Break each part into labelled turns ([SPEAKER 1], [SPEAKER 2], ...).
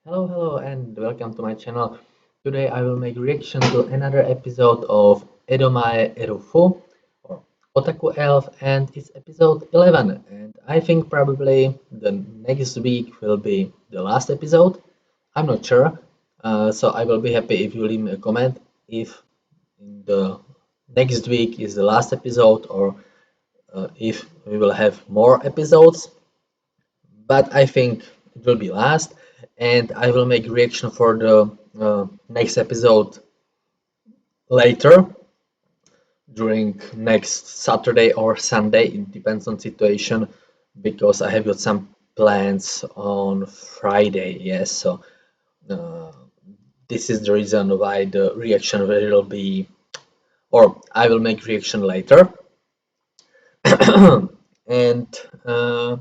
[SPEAKER 1] Hello, and welcome to my channel. Today I will make reaction to another episode of Edomae Elf or Otaku Elf, and it's episode 11. And I think probably the next week will be the last episode. I'm not sure, so I will be happy if you leave me a comment if in the next week is the last episode or if we will have more episodes. But I think it will be last, and I will make reaction for the next episode later during next Saturday or Sunday. It depends on situation because I have got some plans on Friday. Yes, so uh, this is the reason why the reaction will be, or I will make reaction later. And uh,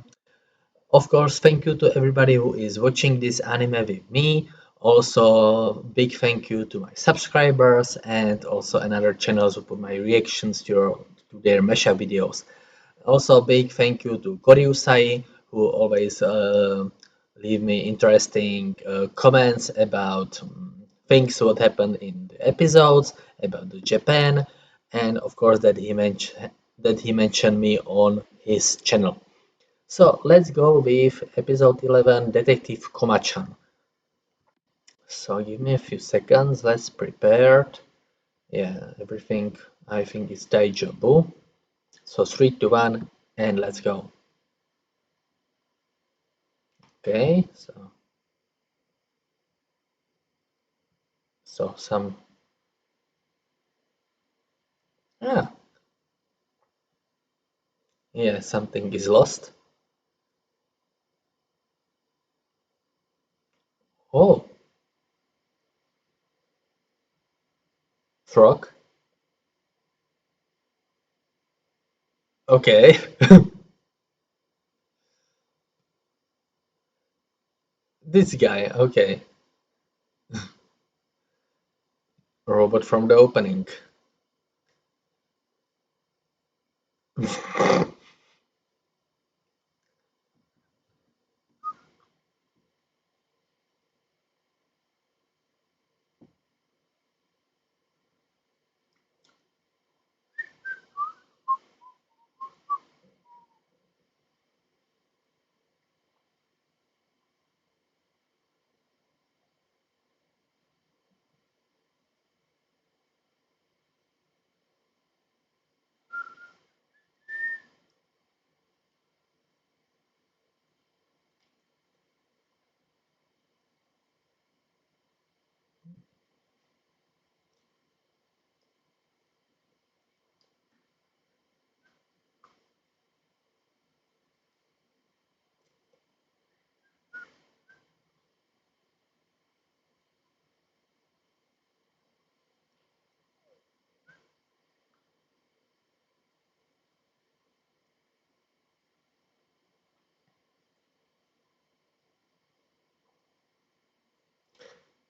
[SPEAKER 1] Of course, thank you to everybody who is watching this anime with me. Also, big thank you to my subscribers and also another channels who put my reactions to their Mesha videos. Also, big thank you to Koriusai who always leave me interesting comments about things what happened in the episodes, about the Japan, and of course that he mentioned me on his channel. So let's go with episode 11, Detective Koma-chan. So give me a few seconds, let's prepare. Yeah, everything I think is daijobu. So 3, 2, 1, and let's go. Okay, so some, ah, yeah, something is lost. Oh, frog. Okay. This guy, okay. Robot from the opening.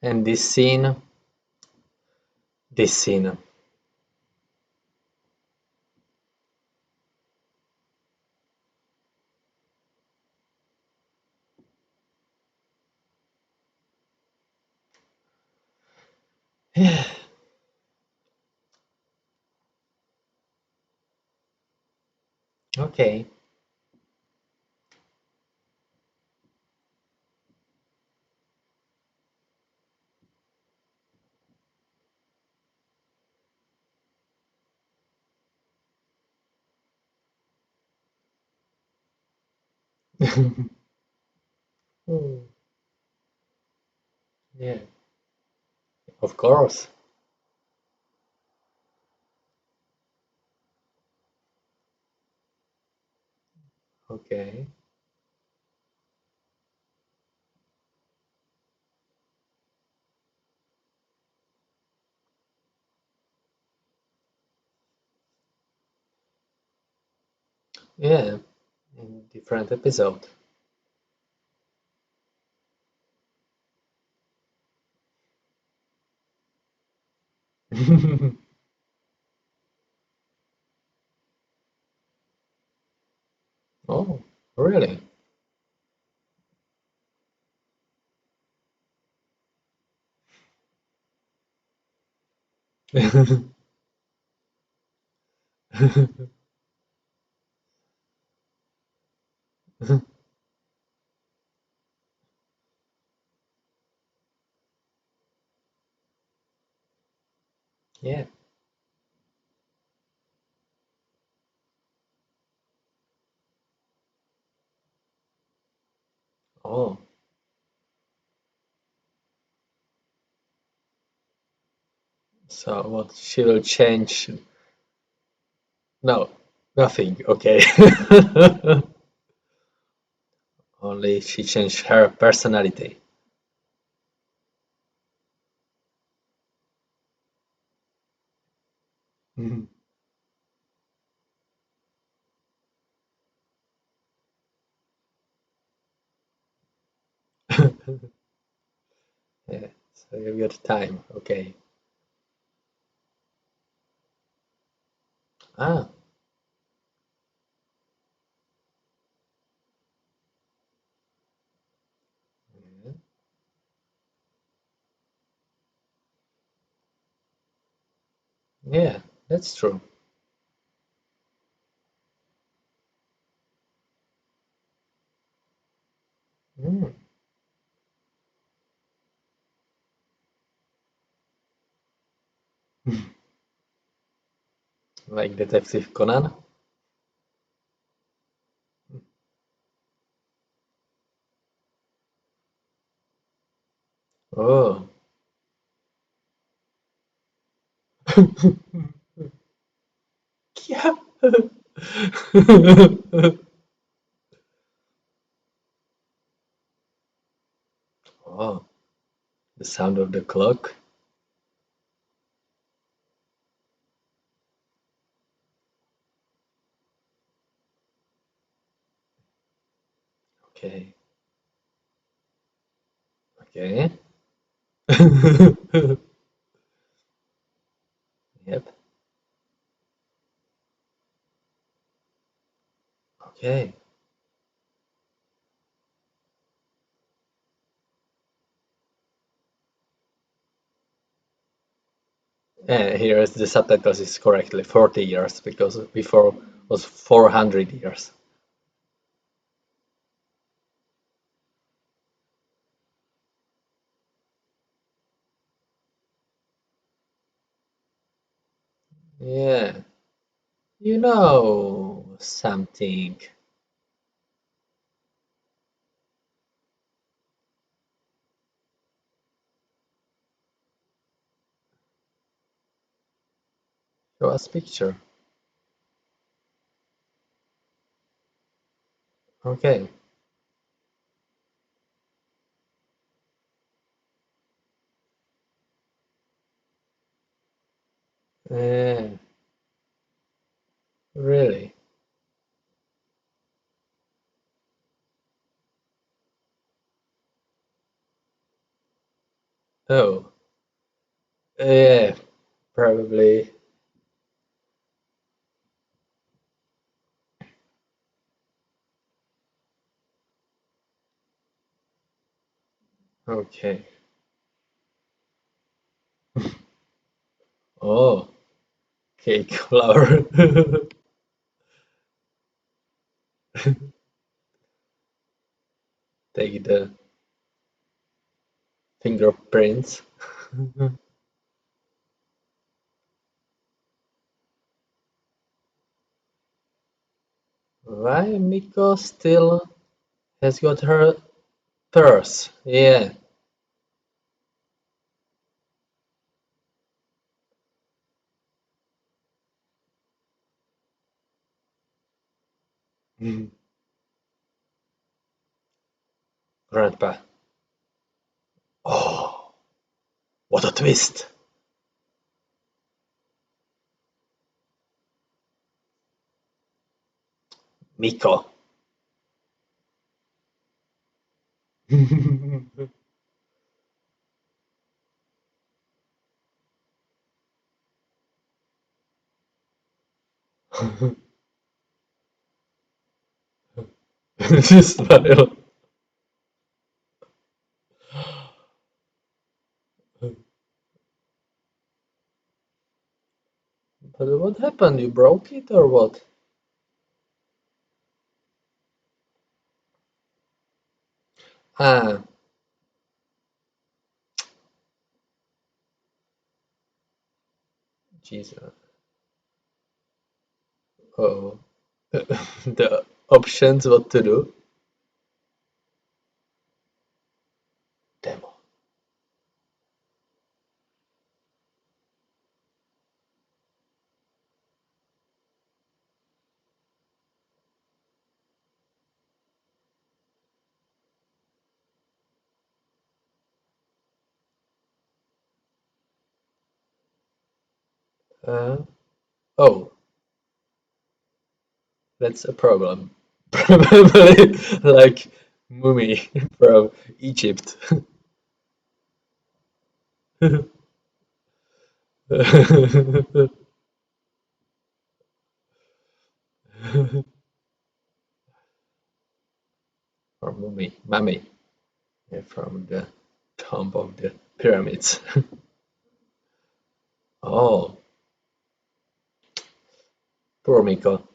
[SPEAKER 1] And this scene. Yeah, okay. Hmm, yeah, of course. Okay. Yeah, in different episode. Oh, really? Yeah. Oh, so what she will change? No, nothing. Okay. Only she changed her personality. Mhm. Yeah, so you've got time. Okay. Ah, yeah, yeah, that's true. Mm. Like Detective Conan. Oh. Yeah. Oh, the sound of the clock. Okay. Okay. Yep. Okay. Here is the subtitles is correctly 40 years because before was 400 years. Yeah. You know something. Show us picture. Okay. Yeah. Really? Oh. Yeah. Probably. Okay. Oh. Cake flour. Take the fingerprints. Why Miko still has got her purse? Yeah. Mhm. Grandpa. Oh, what a twist! Miko. Smile. What happened? You broke it or what? Ah, Jesus. Oh, the options what to do? Demo. Uh, oh, that's a problem. Probably like mummy from Egypt. Or mummy, yeah, from the tomb of the pyramids. Oh, poor Miko.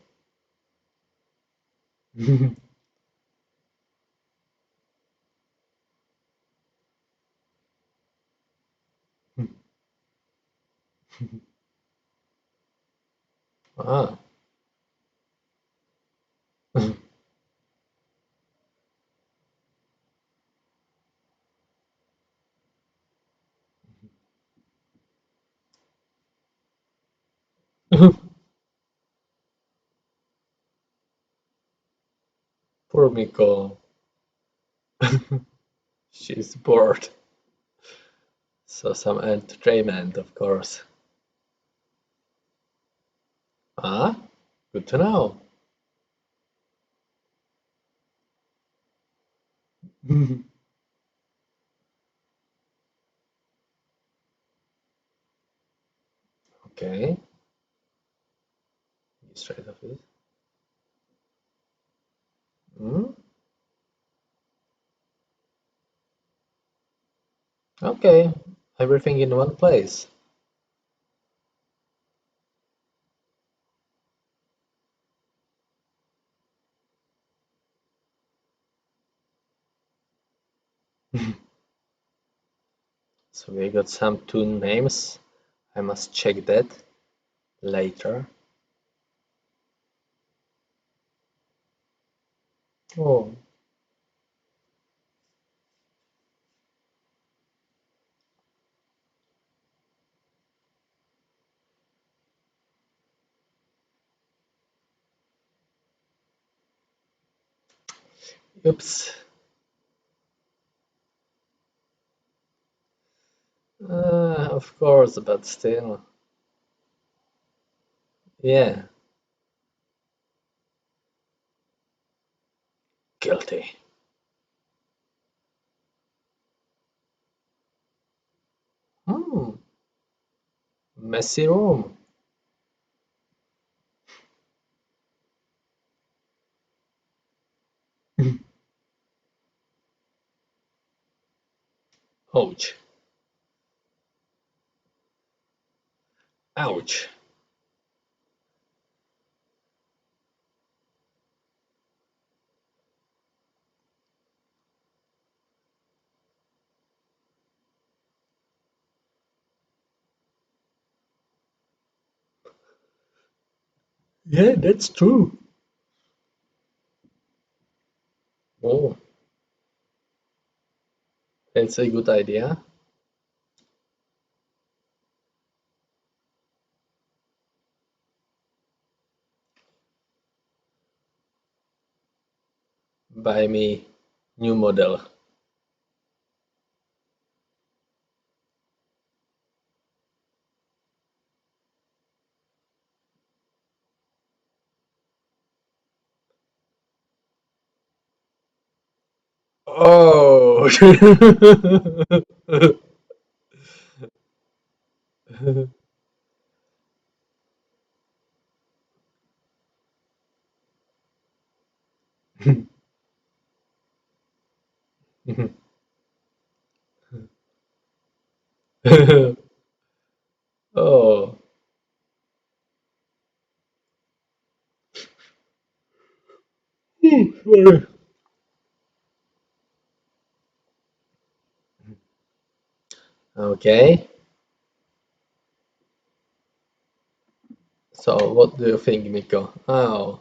[SPEAKER 1] Ah. Poor Miko. She's bored. So some entertainment, of course. Ah, good to know. Okay, straight off it. Hmm? Okay, everything in one place. So we got some two names. I must check that later. Oh, oops. Of course, but still. Yeah, guilty. Hmm, messy room. Ouch. Ouch. Yeah, that's true. Oh, that's a good idea. Buy me new model. Oh. Oh, Okay. So, what do you think, Miko? Oh,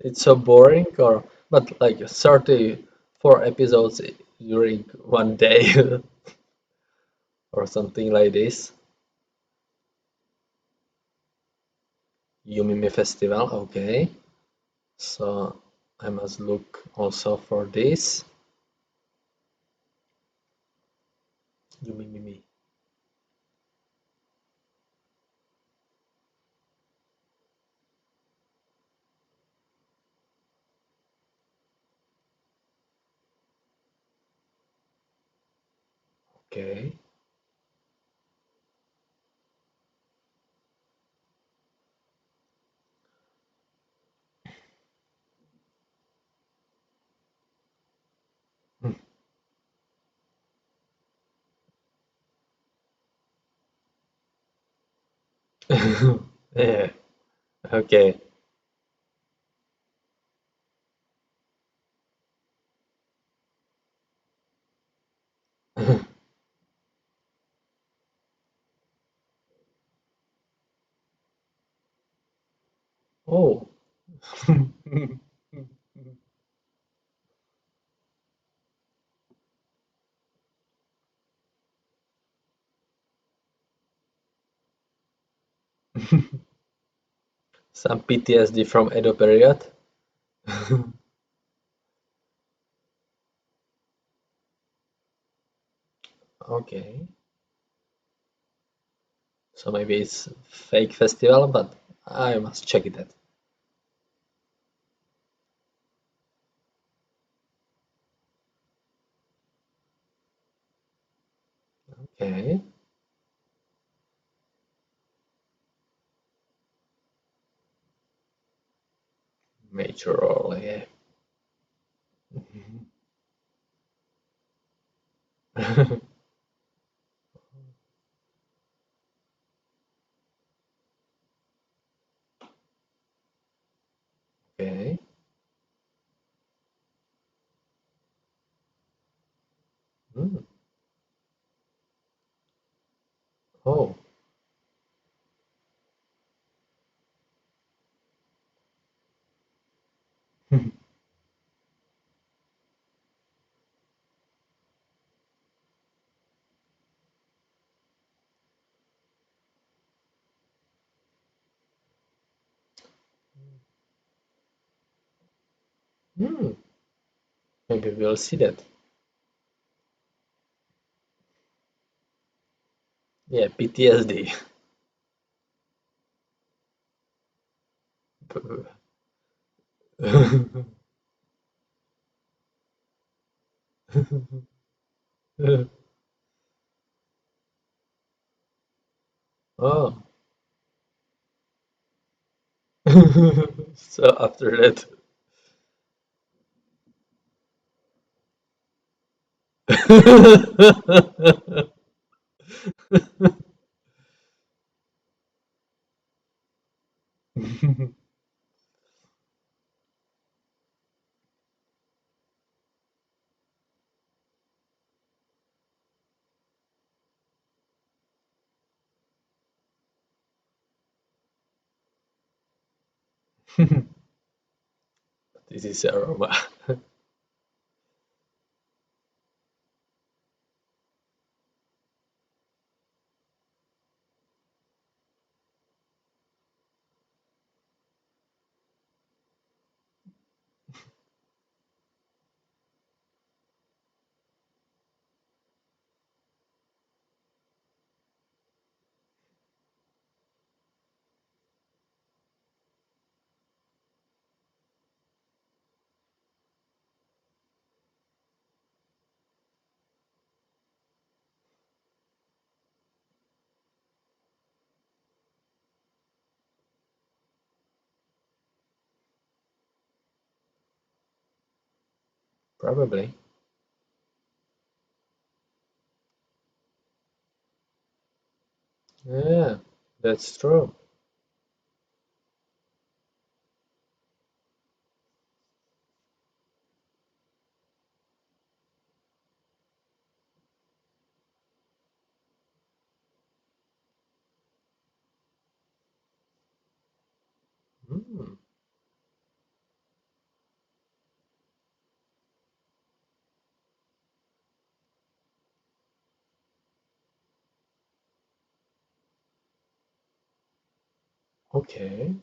[SPEAKER 1] it's so boring, or but like 34 episodes during one day or something like this. Yumimi Festival, okay. So I must look also for this. Yumimi. Okay. Yeah, okay. Oh. Some PTSD from Edo period. Okay. So maybe it's fake festival, but I must check it out. Okay. Major role, yeah. Okay. Mm. Oh. Hmm. Maybe we'll see that. Yeah, PTSD. Oh. So after that. This is aroma. Probably. Yeah, that's true. Okay.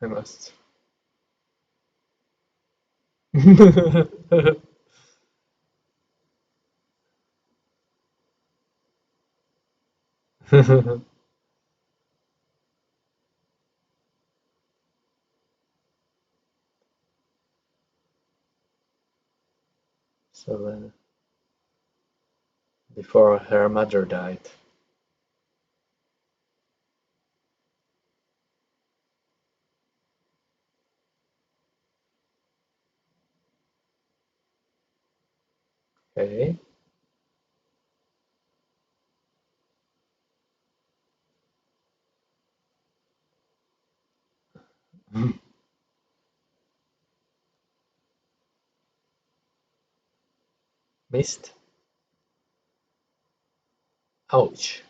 [SPEAKER 1] I must. So then, before her mother died. Okay. Missed. Ouch.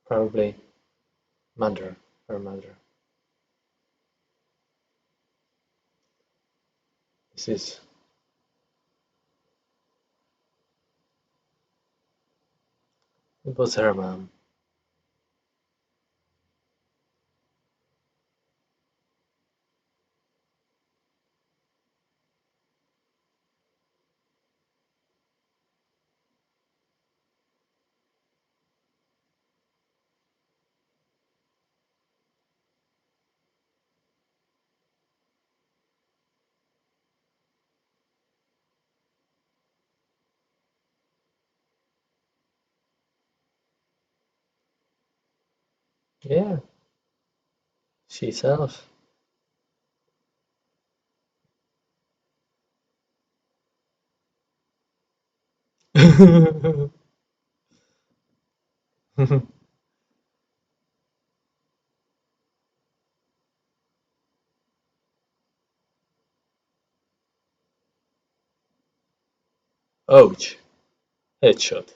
[SPEAKER 1] Probably mother. Her mother. This is. It was her mom. Yeah. She's elf. Ouch. Headshot.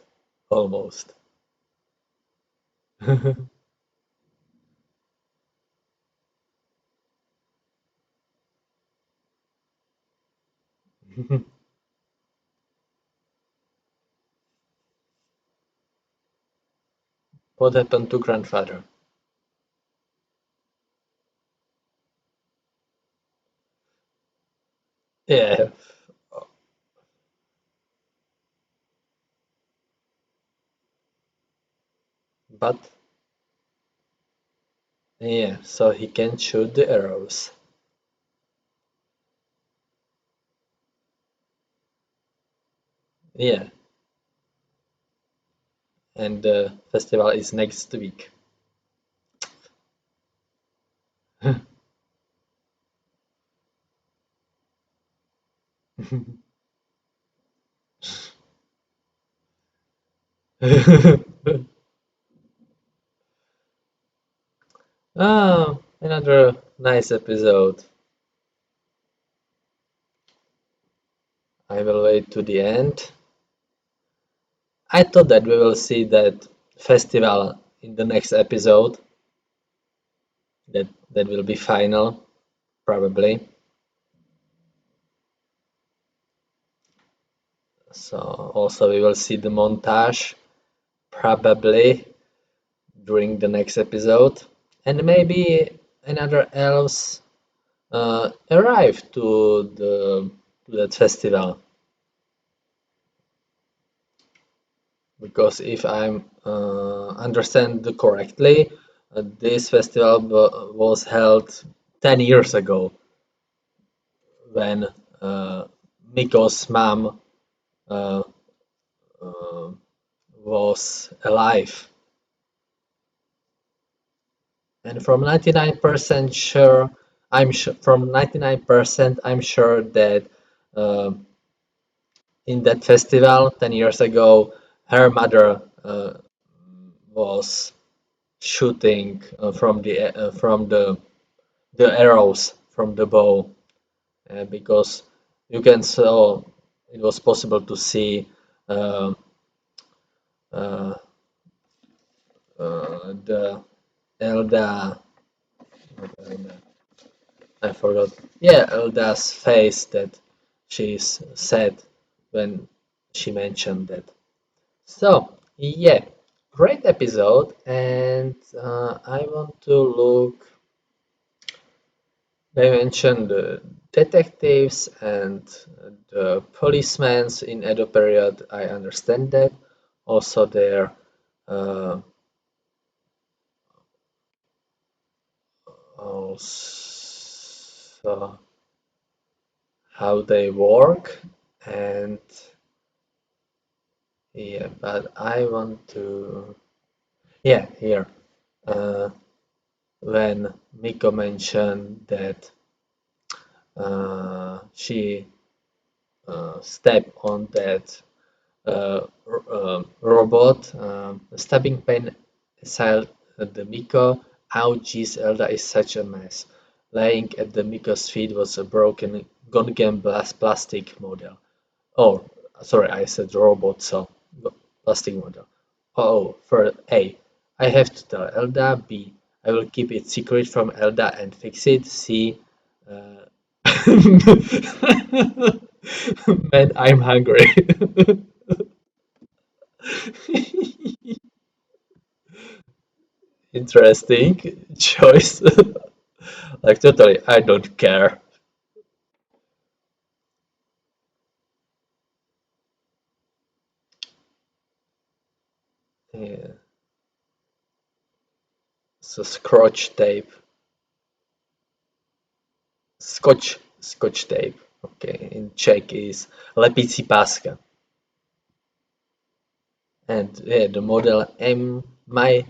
[SPEAKER 1] Almost. What happened to grandfather? Yeah. But yeah, so he can shoot the arrows. Yeah. And the festival is next week. Oh, another nice episode. I will wait to the end. I thought that we will see that festival in the next episode. That will be final, probably. So also we will see the montage, probably during the next episode, and maybe another elves arrive to that festival. Because if I'm understand correctly, this festival was held 10 years ago when Miko's mom uh, uh, was alive. And from 99% sure, from 99% I'm sure that uh, in that festival 10 years ago, her mother was shooting from the arrows from the bow, because you can saw it was possible to see uh, uh, the Elda, not Elda, I forgot. Yeah, Elda's face that she's sad when she mentioned that. So, yeah, great episode, and I want to look. They mentioned the detectives and the policemen in Edo period. I understand that. Also, their uh, also how they work, and yeah, but I want to, yeah, here uh, when Miko mentioned that she stepped on that robot, stabbing pain assailed the Miko. How geez, Elda is such a mess. Laying at the Miko's feet was a broken Gongam plastic model. Oh, sorry, I said robot, so plastic model. Oh, for A, I have to tell Elda. B, I will keep it secret from Elda and fix it. C, uh, man, I'm hungry. Interesting choice. Like totally, I don't care. Yeah. So scotch tape, scotch tape. Okay, in Czech is lepící páska, and yeah, the model my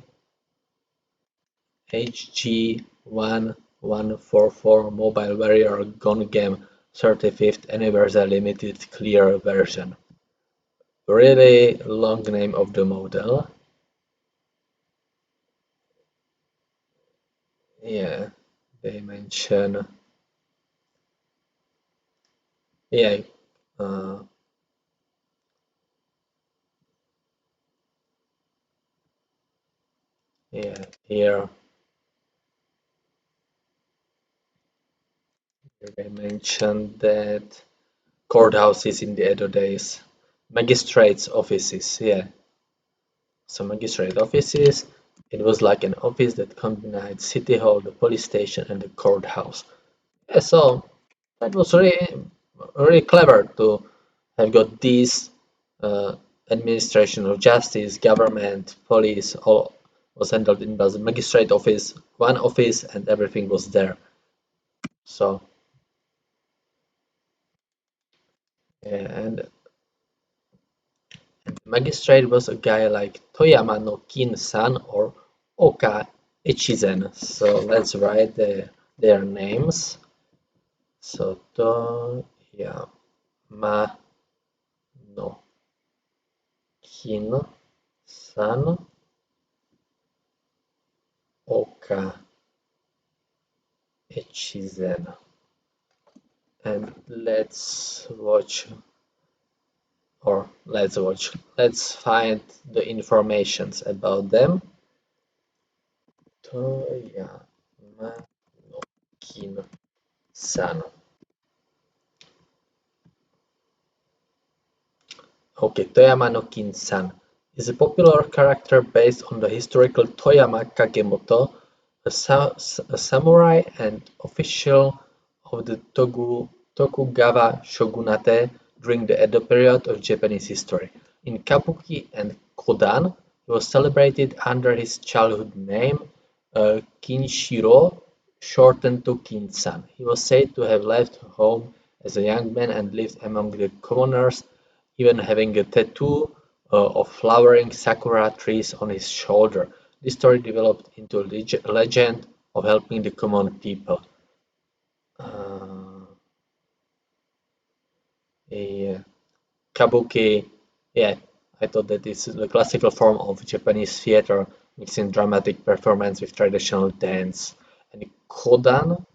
[SPEAKER 1] HG1144 Mobile Warrior Gun Game 35th Anniversary Limited Clear Version. Really long name of the model. Yeah, they mention. Yeah, uh, yeah. Here they mention that courthouses in the Edo days, magistrates' offices. Yeah, so magistrate offices. It was like an office that combined city hall, the police station, and the courthouse. Yeah, so that was really clever to have got these uh, administration of justice, government, police, all was handled in the magistrate office, one office, and everything was there. So yeah, and the magistrate was a guy like Toyama no Kin-san or Oka Echizen. So let's write their names. So Toyama no Kin-san, Oka Echizen. And let's find the informations about them. Toyama no Kin-san. Okay, Toyama no Kin-san is a popular character based on the historical Toyama Kagemoto, a samurai and official of the Tokugawa shogunate during the Edo period of Japanese history. In Kabuki and Kodan, he was celebrated under his childhood name, Kinshiro, shortened to Kin-san. He was said to have left home as a young man and lived among the commoners, even having a tattoo of flowering sakura trees on his shoulder. This story developed into a legend of helping the common people. Uh, yeah. Kabuki, yeah, I thought that this is the classical form of Japanese theater mixing dramatic performance with traditional dance. And Kodan,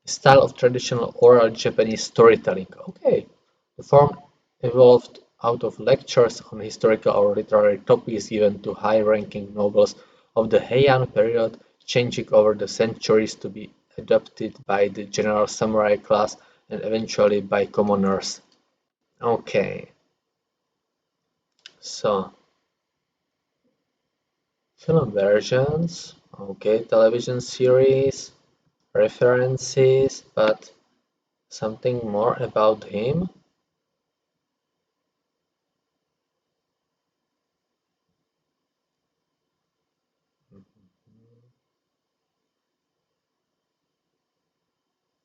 [SPEAKER 1] style of traditional oral Japanese storytelling. Okay, the form evolved out of lectures on historical or literary topics given to high-ranking nobles of the Heian period, changing over the centuries to be adopted by the general samurai class and eventually by commoners. Okay, so film versions, okay, television series, references, but something more about him.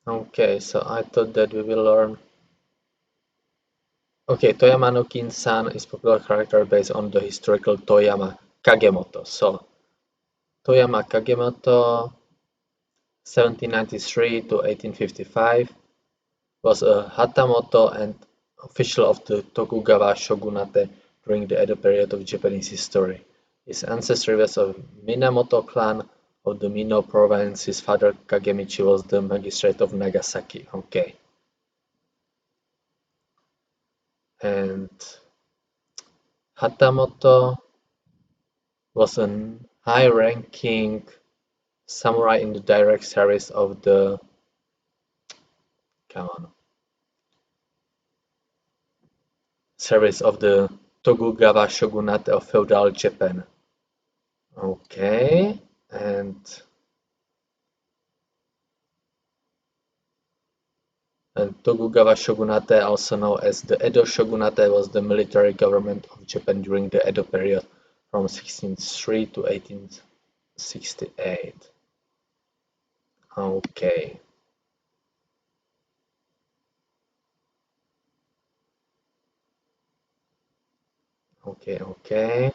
[SPEAKER 1] Okay, so I thought that we will learn. Okay, Toyama no Kin-san is popular character based on the historical Toyama Kagemoto. So Toyama Kagemoto, 1793 to 1855, was a Hatamoto and official of the Tokugawa shogunate during the Edo period of Japanese history. His ancestry was of Minamoto clan of the Mino province. His father Kagemichi was the magistrate of Nagasaki. Okay. And Hatamoto was a high-ranking samurai in the direct service of the come on service of the Tokugawa shogunate of feudal Japan. Okay, and Tokugawa shogunate, also known as the Edo shogunate, was the military government of Japan during the Edo period from 1603 to 1868. Okay. Okay.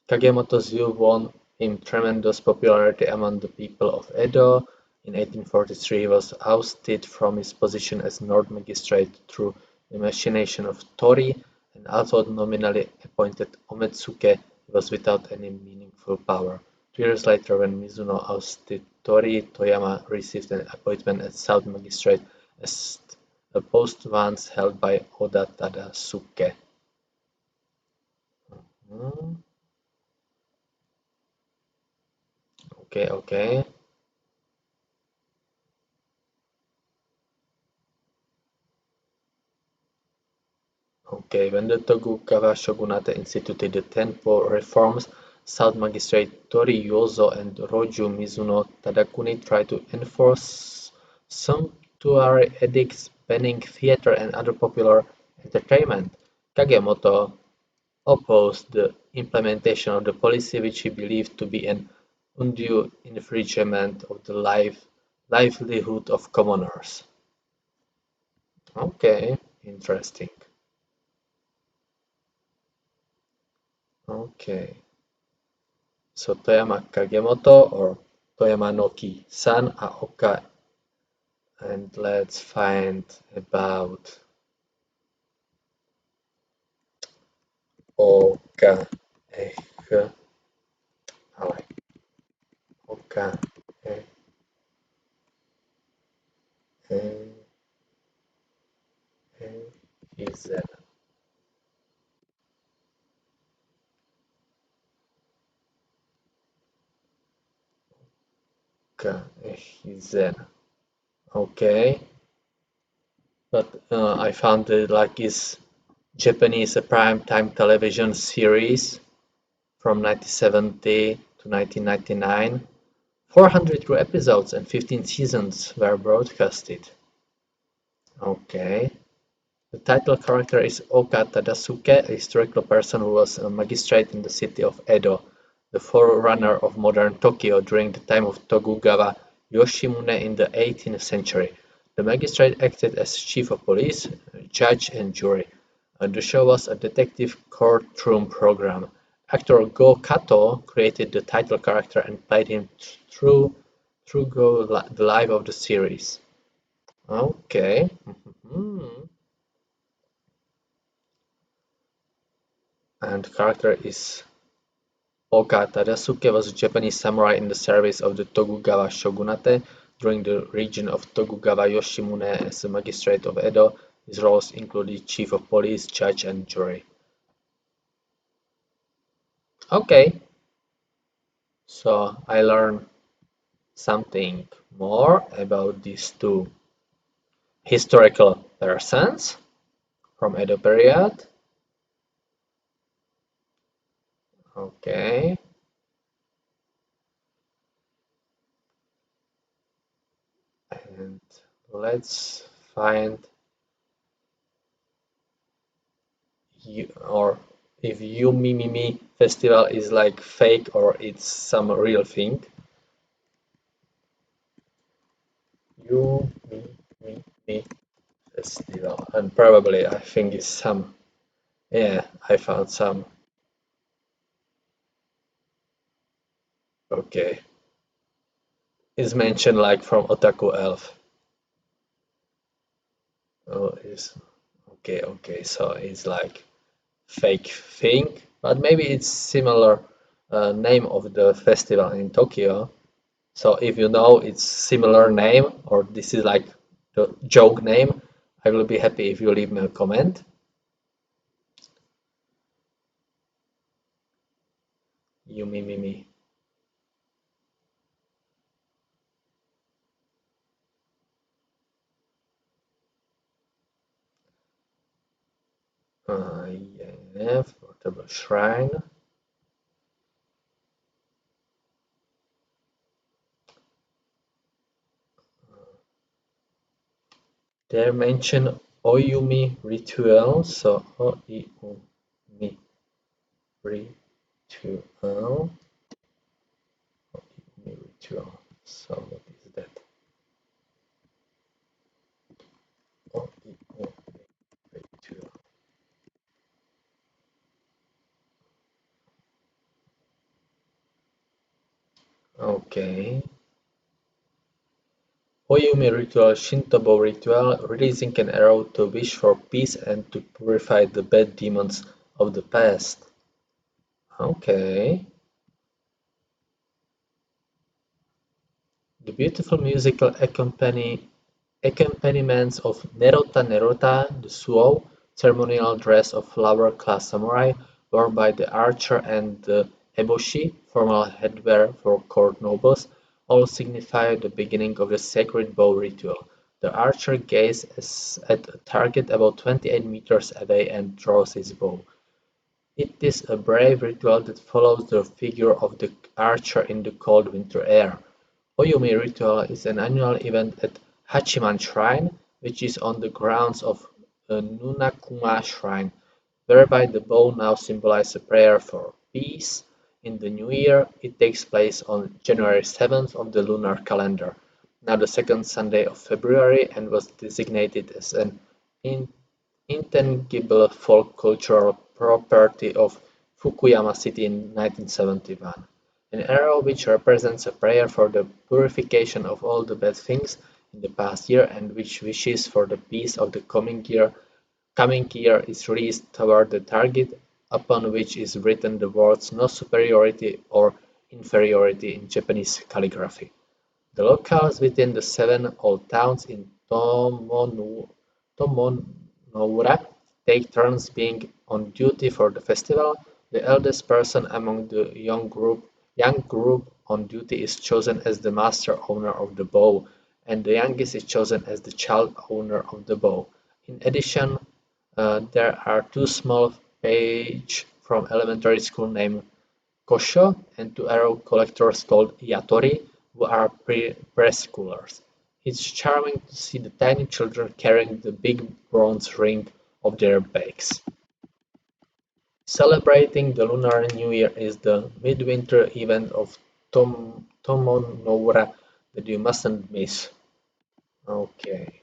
[SPEAKER 1] Kagemoto's view won him tremendous popularity among the people of Edo. In 1843 he was ousted from his position as Lord Magistrate through the machination of Tori, and although nominally appointed Ometsuke, he was without any meaningful power. 2 years later, when Mizuno ousted Tori, Toyama received an appointment as South Magistrate, as a post once held by Oda Tadasuke. Hmm. Okay. Okay, when the Tokugawa shogunate instituted the Tenpo reforms, South Magistrate Tori Yozo and Roju Mizuno Tadakuni tried to enforce sumptuary edicts banning theater and other popular entertainment. Kagemoto opposed the implementation of the policy, which he believed to be an undue infringement of the livelihood of commoners. Okay, interesting. Okay. So Toyama Kagemoto or Toyama no Ki-san Aoka, and let's find about Oka Ech Ale Oka Echizen. Oka Echizen. Okay, but I found it like is Japanese prime time television series from 1970 to 1999. 402 episodes and 15 seasons were broadcasted. Okay. The title character is Oka Tadasuke, a historical person who was a magistrate in the city of Edo, the forerunner of modern Tokyo during the time of Tokugawa Yoshimune in the 18th century. The magistrate acted as chief of police, judge, and jury. The show was a detective courtroom program. Actor Go Kato created the title character and played him through the life of the series. Okay. and character is Oka Tadasuke was a Japanese samurai in the service of the Tokugawa shogunate during the reign of Tokugawa Yoshimune as a magistrate of Edo. His roles included chief of police, judge, and jury. Okay, so I learned something more about these two historical persons from Edo period. Okay, and let's find you or if Yumi Mimi festival is like fake or it's some real thing. Yumi Mimi festival, and probably I think it's some. Yeah, I found some. Okay, it's mentioned like from Otaku Elf. Oh, it's okay. Okay, so it's like fake thing, but maybe it's similar name of the festival in Tokyo. So if you know it's similar name or this is like the joke name, I will be happy if you leave me a comment. Yumi Mimi. Yeah, portable shrine. They mention Oyumi ritual, so Oyumi ritual, Oyumi ritual. So what is that? Oyumi ritual. Okay. Oyumi ritual, Shintobo ritual, releasing an arrow to wish for peace and to purify the bad demons of the past. Okay. The beautiful musical accompaniments of Nerota Nerota, the Suo, ceremonial dress of flower-clad samurai worn by the archer, and the eboshi, formal headwear for court nobles, all signify the beginning of the sacred bow ritual. The archer gazes at a target about 28 meters away and draws his bow. It is a brave ritual that follows the figure of the archer in the cold winter air. Oyumi ritual is an annual event at Hachiman Shrine, which is on the grounds of Nunakuma Shrine, whereby the bow now symbolizes a prayer for peace. In the new year, it takes place on January 7th of the lunar calendar, now the second Sunday of February, and was designated as an in intangible folk cultural property of Fukuyama City in 1971. An arrow which represents a prayer for the purification of all the bad things in the past year and which wishes for the peace of the coming year is released toward the target, upon which is written the words "no superiority" or "inferiority" in Japanese calligraphy. The locals within the seven old towns in Tomonoura take turns being on duty for the festival. The eldest person among the young group on duty is chosen as the master owner of the bow, and the youngest is chosen as the child owner of the bow. In addition, there are two small page from elementary school named Kosho and two arrow collectors called Yatori, who are preschoolers. It's charming to see the tiny children carrying the big bronze ring of their backs. Celebrating the Lunar New Year is the midwinter event of Tomonoura that you mustn't miss. Okay,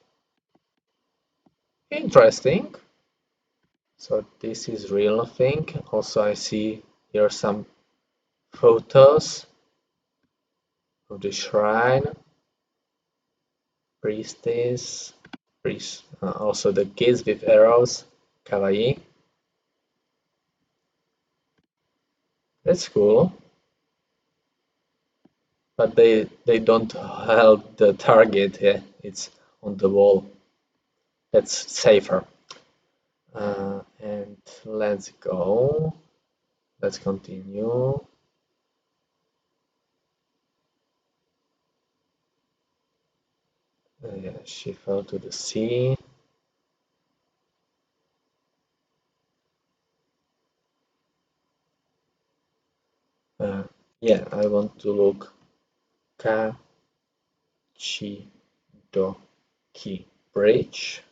[SPEAKER 1] interesting. So this is real thing. Also, I see here some photos of the shrine, priestess, priest, also the kids with arrows, kawaii. That's cool. But they don't help the target, yeah. It's on the wall. That's safer. And let's go. Let's continue. Yeah, she fell to the sea. Yeah, I want to look Kachidoki Bridge.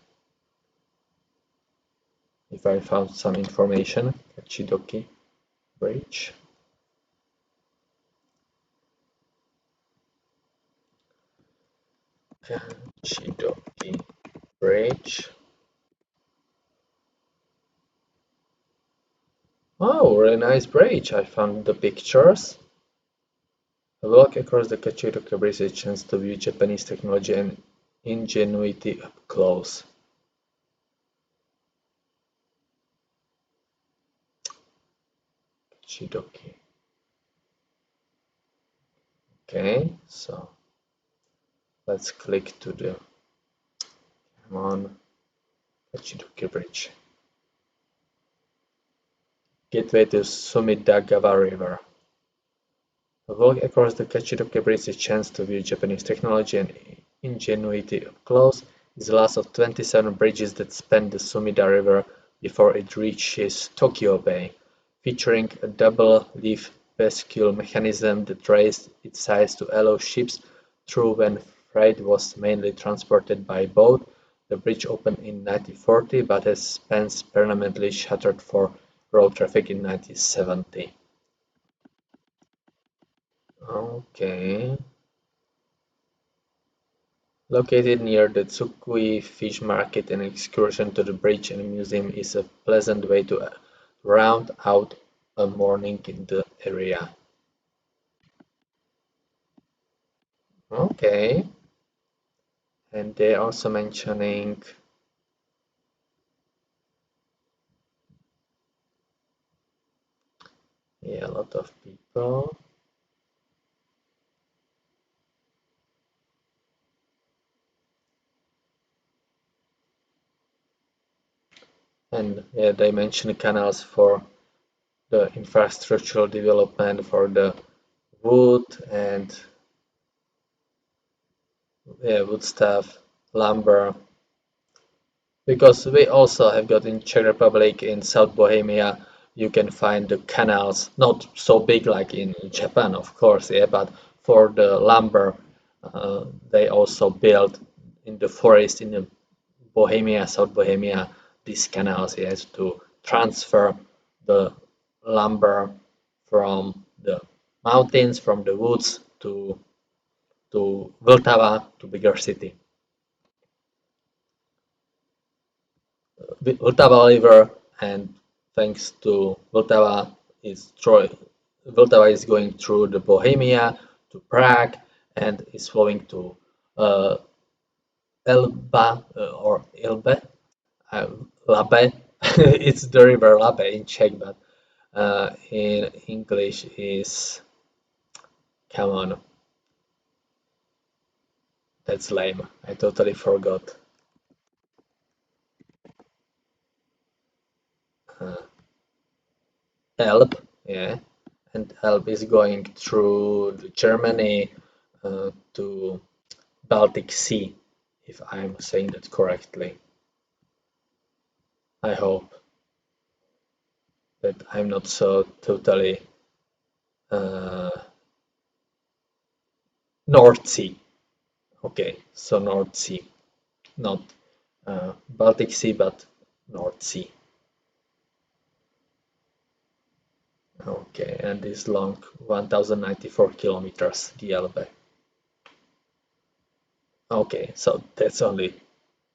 [SPEAKER 1] If I found some information, Kachidoki Bridge. Kachidoki Bridge. Oh, really nice bridge. I found the pictures. A walk across the Kachidoki Bridge is a chance to view Japanese technology and ingenuity up close. Kachidoki. Okay, so let's click to the come on Kachidoki Bridge. Gateway to Sumidagawa River. A walk across the Kachidoki Bridge is a chance to view Japanese technology and ingenuity up close. It's the last of 27 bridges that span the Sumida River before it reaches Tokyo Bay, featuring a double-leaf bascule mechanism that raised its size to allow ships through when freight was mainly transported by boat. The bridge opened in 1940 but has since permanently shuttered for road traffic in 1970. Okay. Located near the Tsukui Fish Market, an excursion to the bridge and museum is a pleasant way to round out a morning in the area. Okay. And they're also mentioning a lot of people. And they mention canals for the infrastructural development for the wood and wood stuff, lumber. Because we also have got in Czech Republic, in South Bohemia, you can find the canals, not so big like in Japan, of course, yeah, but for the lumber, they also build in the forest in the Bohemia, South Bohemia, these canals, yes, to transfer the lumber from the mountains, from the woods to Vltava, to bigger city. Vltava River, and thanks to Vltava, Vltava is going through the Bohemia to Prague and is flowing to uh, Elba or Elbe, Labe. It's the river Labe in Czech, but in English is come on. That's lame. I totally forgot. Uh, Elb, yeah, and Elb is going through Germany to Baltic Sea, if I'm saying that correctly. I hope that I'm not so totally uh, North Sea. Okay, so North Sea, not Baltic Sea, but North Sea. Okay, and this long 1094 kilometers, the Elbe. Okay, so that's only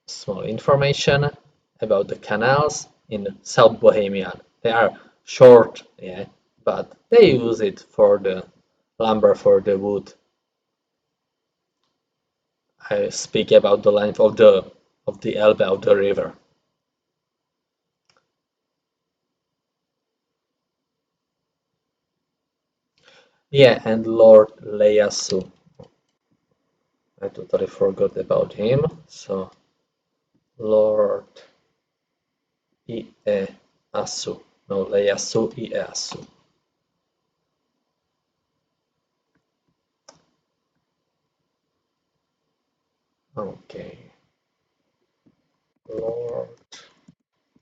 [SPEAKER 1] small information about the canals in South Bohemia. They are short, yeah, but they use it for the lumber, for the wood. I speak about the length of the Elbe, of the river. Yeah, and Lord Ieyasu. I totally forgot about him. So Lord Ieyasu. No, Ieyasu Ieyasu. Okay. Lord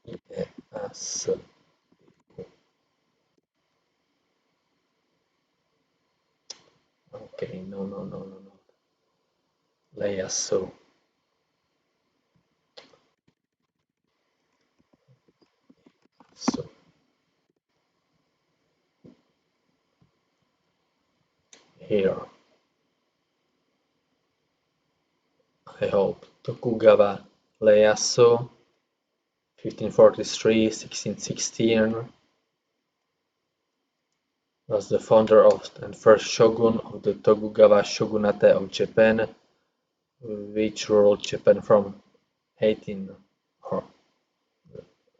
[SPEAKER 1] Ieyasu. Okay, no. Ieyasu. So here, I hope Tokugawa Ieyasu, 1543-1616, was the founder of and first shogun of the Tokugawa shogunate of Japan, which ruled Japan from 18 or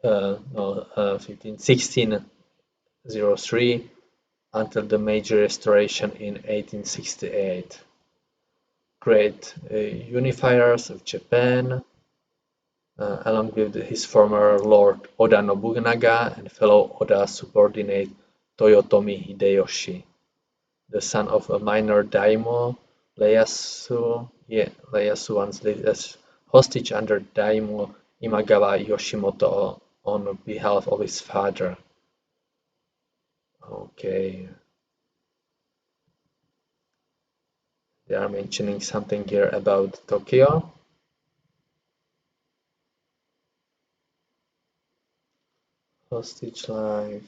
[SPEAKER 1] no, 1603 until the major restoration in 1868. Great unifiers of Japan, along with his former lord Oda Nobunaga and fellow Oda subordinate Toyotomi Hideyoshi. The son of a minor daimyo, Ieyasu once lived as hostage under daimyo Imagawa Yoshimoto on behalf of his father. Okay, they are mentioning something here about Tokyo. Hostage life,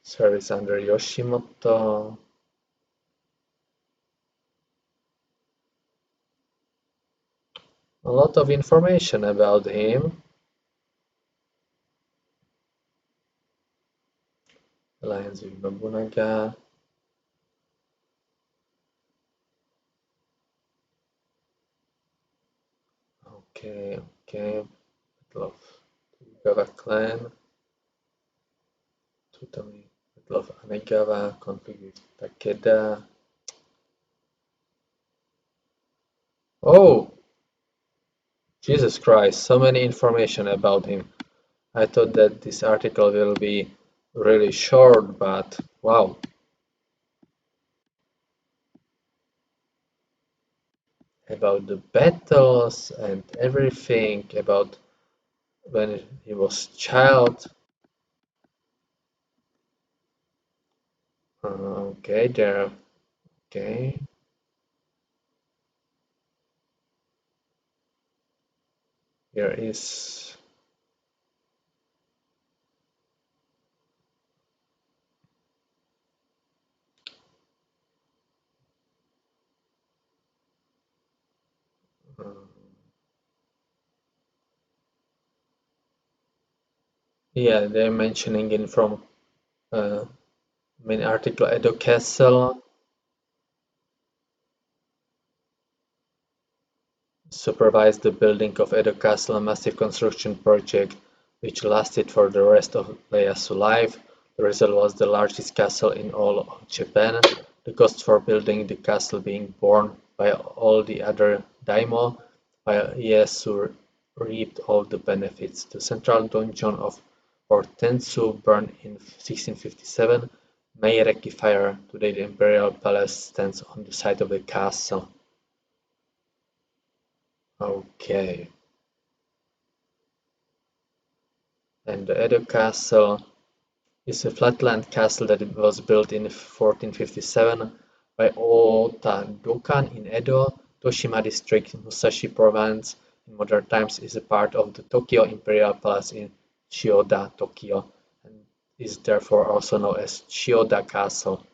[SPEAKER 1] service under Yoshimoto. A lot of information about him. Alliance with Nobunaga. Okay. Battle of Tokugawa clan. Tootami. Battle of Anegawa. Conflict with Takeda. Oh, Jesus Christ, so many information about him. I thought that this article will be really short, but wow. About the battles and everything, about when he was child. Okay, there. Okay. Here is. Um, yeah, they're mentioning in from uh, main article Edo Castle supervised the building of Edo Castle, a massive construction project which lasted for the rest of Ieyasu's life. The result was the largest castle in all of Japan, the cost for building the castle being borne by all the other daimyo, while Ieyasu reaped all the benefits. The central donjon of Fort Tensu burned in 1657. Meireki Fire, today the imperial palace, stands on the site of the castle. Okay. And the Edo Castle is a flatland castle that was built in 1457 by Otadokan in Edo, Toshima District, Musashi Province. In modern times, is a part of the Tokyo Imperial Palace in Chiyoda, Tokyo, and is therefore also known as Chiyoda Castle.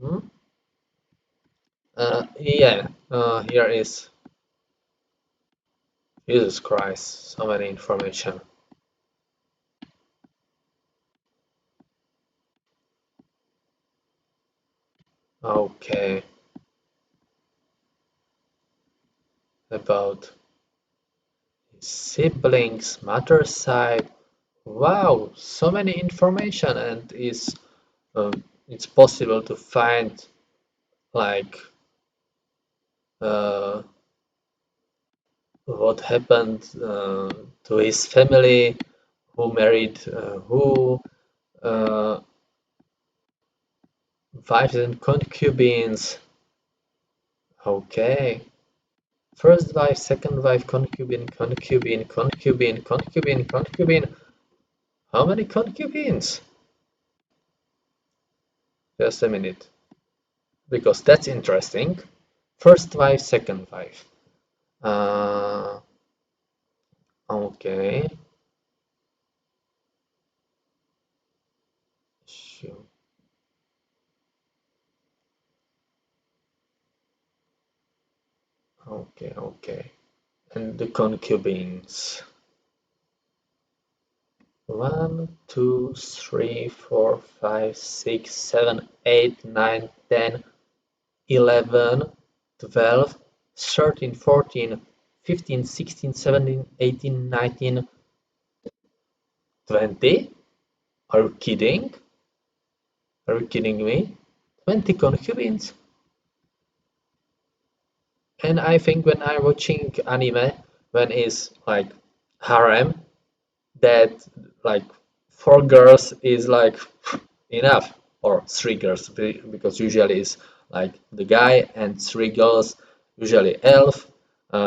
[SPEAKER 1] Hmm? Here is Jesus Christ, so many information. Okay, about his siblings, mother's side. Wow, so many information, and it's possible to find like uh, what happened to his family, who married who, uh, wives and concubines. Okay. First wife, second wife, concubine, concubine, concubine, concubine, concubine. How many concubines? Just a minute, because that's interesting. First wife, second wife. Uh, okay. Sure. Okay, okay. And the concubines. 1, 2, 3, 4, 5, 6, 7, 8, 9, 10, 11, 12, 13, 14, 15, 16, 17, 18, 19, 20? Are you kidding? Are you kidding me? 20 concubines. And I think when I'm watching anime, when it's like harem, that like 4 girls is like enough, or 3 girls, because usually it's like the guy and 3 girls, usually elf,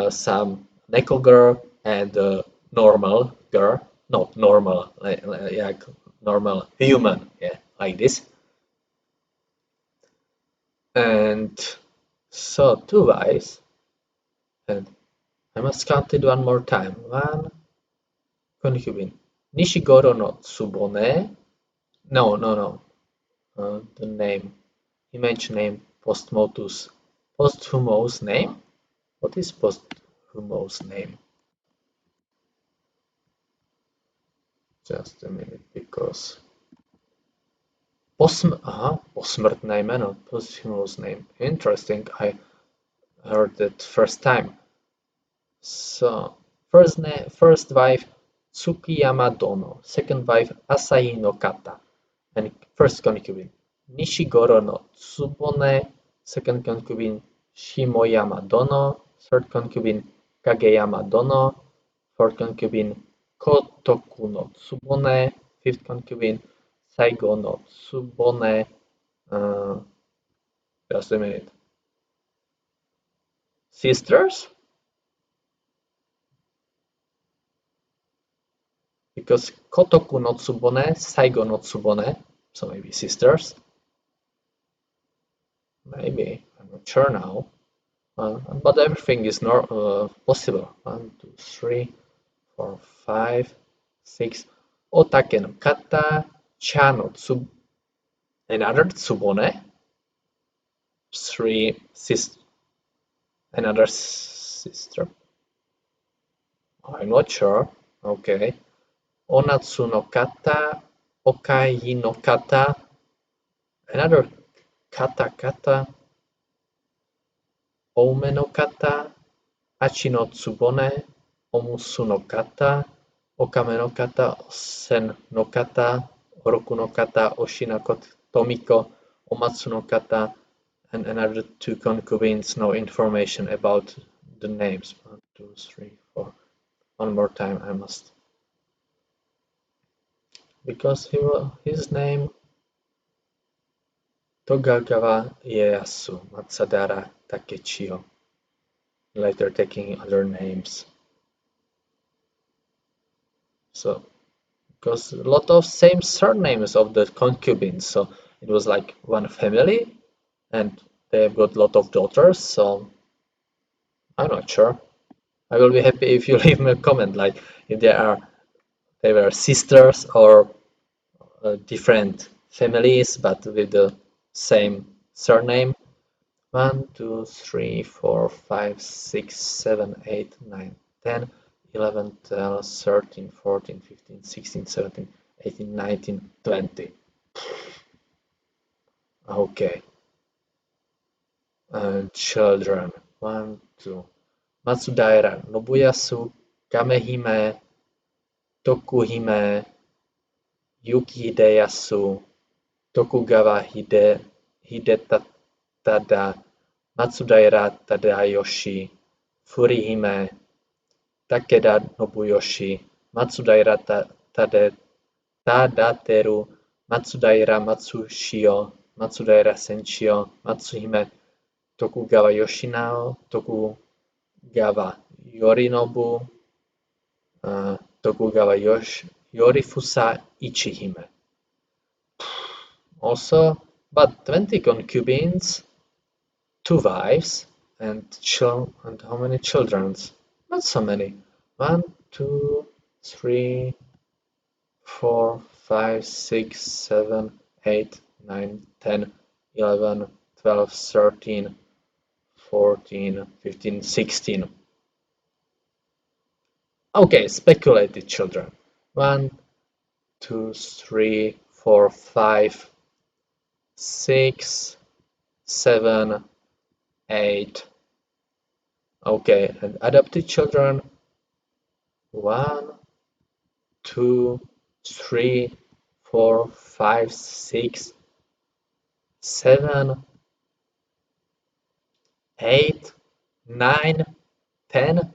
[SPEAKER 1] some neko girl, and normal girl, not normal, like normal human, yeah, like this. And so 2 wives, and I must count it one more time. One concubine. Nishigoro no Tsubone. No, no, no. The name. Image name. Postmotus. Posthumous name? What is posthumous name? Just a minute, because posmrtné jméno. Posthumous name. Interesting. I heard that first time. So, first wife Tsukiyama Dono. Second wife Asahi no Kata. And first concubine Nishigoro no Tsubone, second concubine Shimoyama Dono, third concubine Kageyama Dono, fourth concubine Kotoku no Tsubone, fifth concubine Saigo no Tsubone. Uh, just a minute. Sisters? Because Kotoku no Tsubone, Saigo no Tsubone, so maybe sisters. Maybe, I'm not sure now. But everything is not possible. 1, 2, 3, 4, 5, 6. Otake no kata, cha no tsub, another tsubone, 3 sis, another sister. I'm not sure. Okay. Onatsu no kata, okai no kata, another kata kata, ome no kata, achi no tsubone, omusu no kata, okame no kata, osen no kata, oroku no kata, oshi no tomiko, omatsu no kata, and another 2 concubines. No information about the names. 1, 2, 3, 4. One more time I must. Because his name Tokugawa Ieyasu Matsadara Takechiyo, later taking other names. So, because a lot of same surnames of the concubines, so it was like one family, and they've got a lot of daughters, so I'm not sure. I will be happy if you leave me a comment, like if they were sisters or different families, but with the same surname. 1, 2, 3, 4, 5, 6, 7, 8, 9, 10, 11, 12, 13, 14, 15, 16, 17, 18, 19, 20. Okay. Children. 1, 2. Matsudaira, Nobuyasu, Kamehime, Tokuhime, Yuki Hideyasu, Tokugawa Hidetada, Matsudaira Tadayoshi, Furihime, Takeda Nobuyoshi, Matsudaira Tadateru, Matsudaira Matsushio, Matsudaira Senshio, Matsuhime, Tokugawa Yoshinao, Tokugawa Yorinobu, Tokugawa Yorifusa Ichihime. Also, but 20 concubines, 2 wives, and how many children? Not so many. 1, 2, 3, 4, 5, 6, 7, 8, 9, 10, 11, 12, 13, 14, 15, 16. Okay, speculated children. 1, 2, 3, 4, 5, 6, 7, 8. Okay, and adopted children. 1, 2, 3, 4, 5, 6, 7, 8, 9, 10,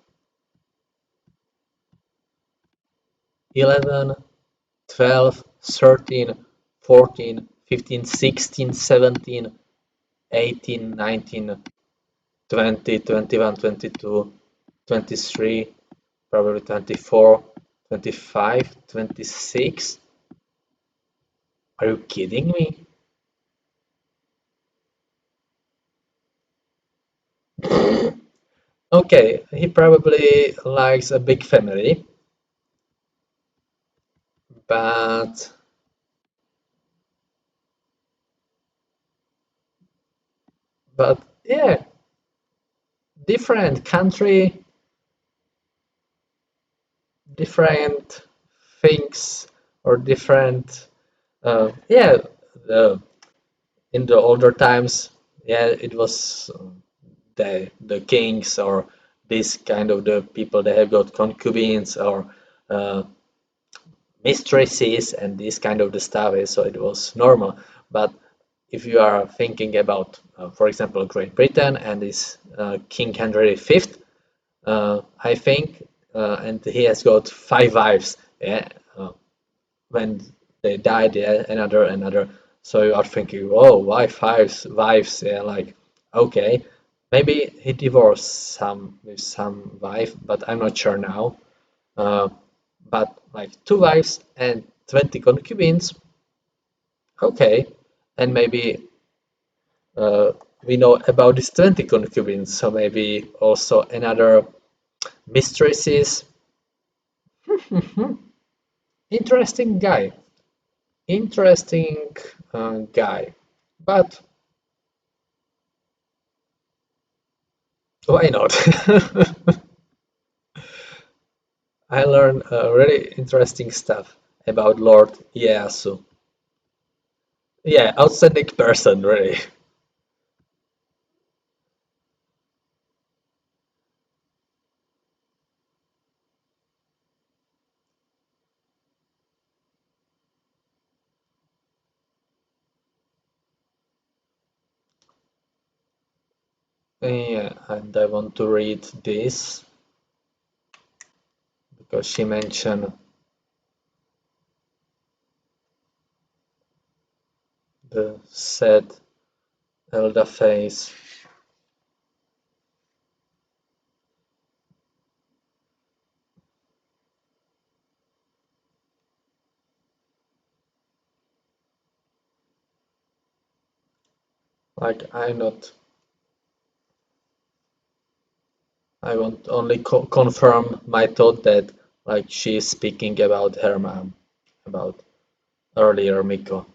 [SPEAKER 1] 11, 12, 13, 14, 15, 16, 17, 18, 19, 20, 21, 22, 23, probably 24, 25, 26. Are you kidding me? Okay, he probably likes a big family, but yeah, different country, different things, or different. Yeah, the, in the older times, yeah, it was the kings or this kind of the people that have got concubines or uh, mistresses and this kind of the stuff. So it was normal. But if you are thinking about, for example, Great Britain and this King Henry V, I think, and he has got 5 wives. Yeah, when they died, yeah, another. So you are thinking, oh, why 5 wives? Yeah, like, okay, maybe he divorced some with some wife, but I'm not sure now. Uh, but like 2 wives and 20 concubines, okay, and maybe uh, we know about these 20 concubines, so maybe also another mistresses. Interesting guy. Interesting guy. But why not? I learned really interesting stuff about Lord Ieyasu. Yeah, outstanding person, really. Yeah, and I want to read this because she mentioned the sad Elda face. Like I want only confirm my thought that like she is speaking about her mom, about earlier Miko.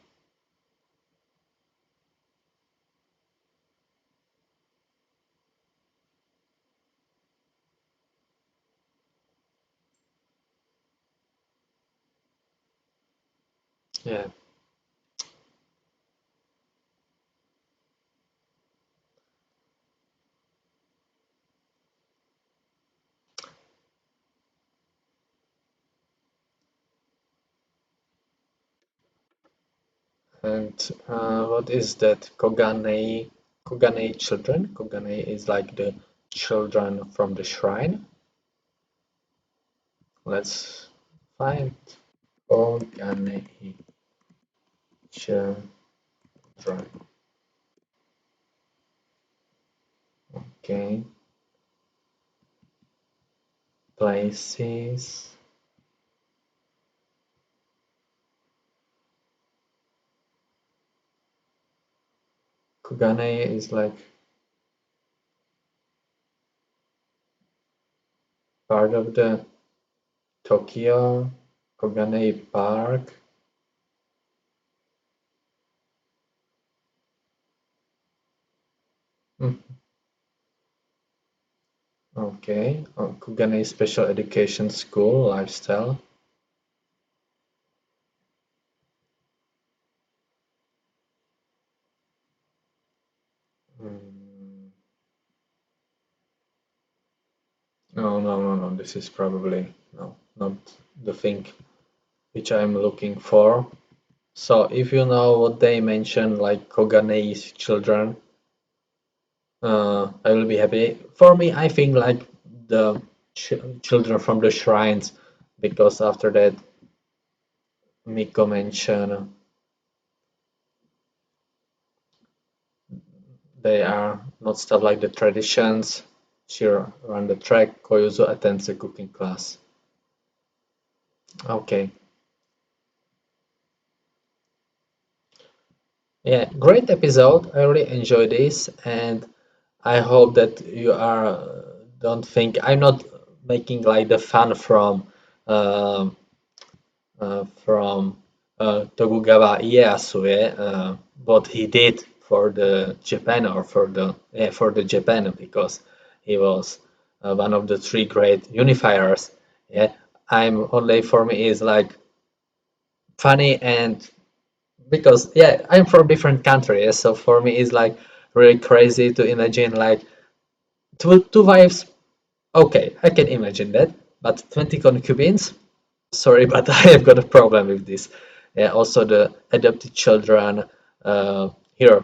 [SPEAKER 1] Yeah. And what is that? Koganei? Koganei children? Koganei is like the children from the shrine. Let's find Koganei children. Okay. Places. Koganei is like part of the Tokyo Koganei Park. Hmm, okay. Koganei Special Education School Lifestyle. Hmm, no, no, no, no. This is probably not the thing which I'm looking for. So if you know what they mention, like Koganei's children, I will be happy. For me, I think like the children from the shrines, because after that, Miko mentioned they are not stuff like the traditions. She run the track. Koyuzo attends a cooking class. Okay, yeah, great episode. I really enjoyed this, and I hope that you are don't think I'm not making like the fun um from Tokugawa Ieyasu, what he did for the Japan or for the Japan because he was one of the three great unifiers. Yeah, I'm only for me is like funny and because yeah I'm from different country, yeah, so for me it's like really crazy to imagine like two wives. Okay, I can imagine that, but 20 concubines. Sorry, but I have got a problem with this. Yeah, also the adopted children, here,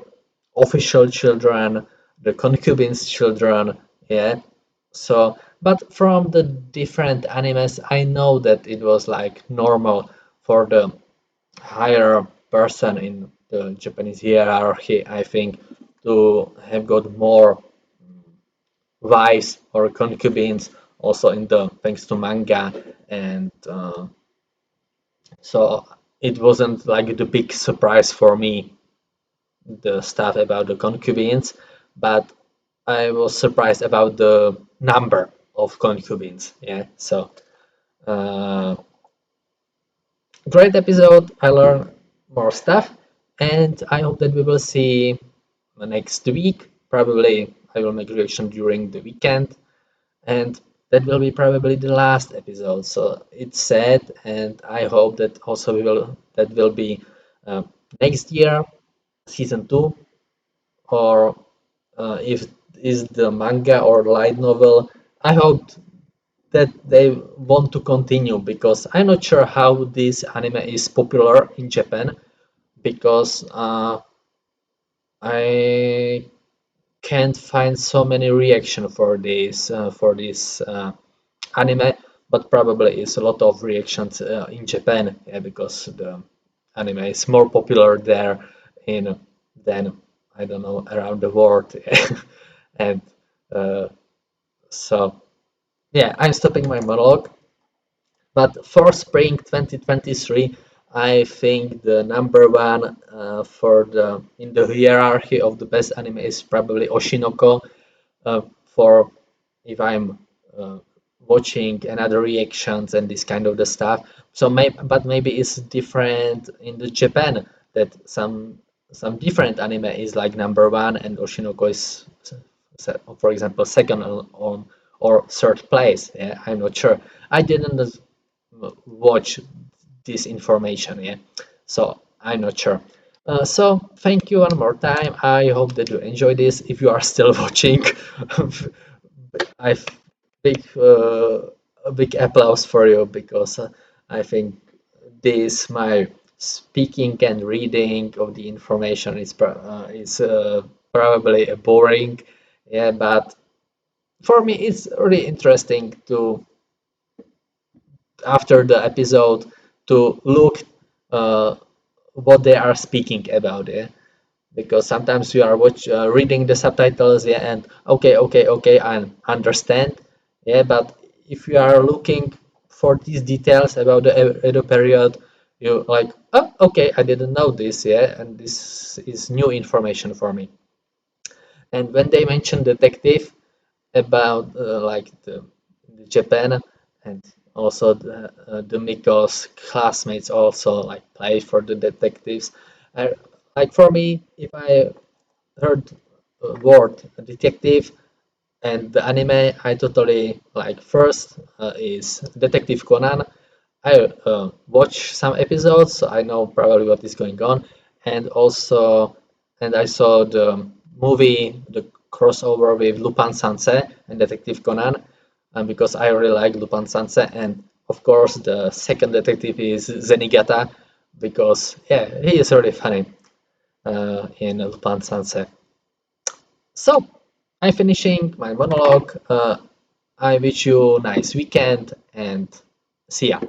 [SPEAKER 1] official children, the concubines children. Yeah. So, but from the different animes, I know that it was like normal for the higher person in the Japanese hierarchy, I think, to have got more wives or concubines also in the thanks to manga and so it wasn't like the big surprise for me, the stuff about the concubines, but I was surprised about the number of concubines. Yeah, so uh, great episode. I learned more stuff, and I hope that we will see next week. Probably I will make reaction during the weekend, and that will be probably the last episode. So it's sad, and I hope that also we will that will be next year, season two, or if is the manga or light novel. I hope that they want to continue because I'm not sure how this anime is popular in Japan because I can't find so many reaction for this anime, but probably it's a lot of reactions in Japan, yeah, because the anime is more popular there in than I don't know around the world, and uh, so yeah, I'm stopping my monologue. But for spring 2023, I think the number one for the in the hierarchy of the best anime is probably Oshinoko. For if I'm uh, watching another reactions and this kind of the stuff. So but maybe it's different in the Japan that some different anime is like number one and Oshinoko is for example second on or third place. Yeah, I'm not sure. I didn't watch this information. Yeah, so I'm not sure. So thank you one more time. I hope that you enjoy this. If you are still watching, I big a big applause for you because I think this my speaking and reading of the information is probably boring. Yeah, but for me it's really interesting to, after the episode, to look uh, what they are speaking about. Yeah, because sometimes you are reading the subtitles, yeah, and okay, I understand, yeah, but if you are looking for these details about the Edo period, you like, oh, okay, I didn't know this, yeah, and this is new information for me. And when they mention detective about the Japan, and also the Miko's classmates also like play for the detectives. Like for me, if I heard word detective and the anime, I totally like. First is Detective Conan. I watch some episodes, so I know probably what is going on, and also, and I saw the movie, the crossover with Lupin Sansei and Detective Conan, and because I really like Lupin Sansei, and of course the second detective is Zenigata, because yeah, he is really funny in Lupin Sansei. So, I'm finishing my monologue. I wish you a nice weekend and see ya.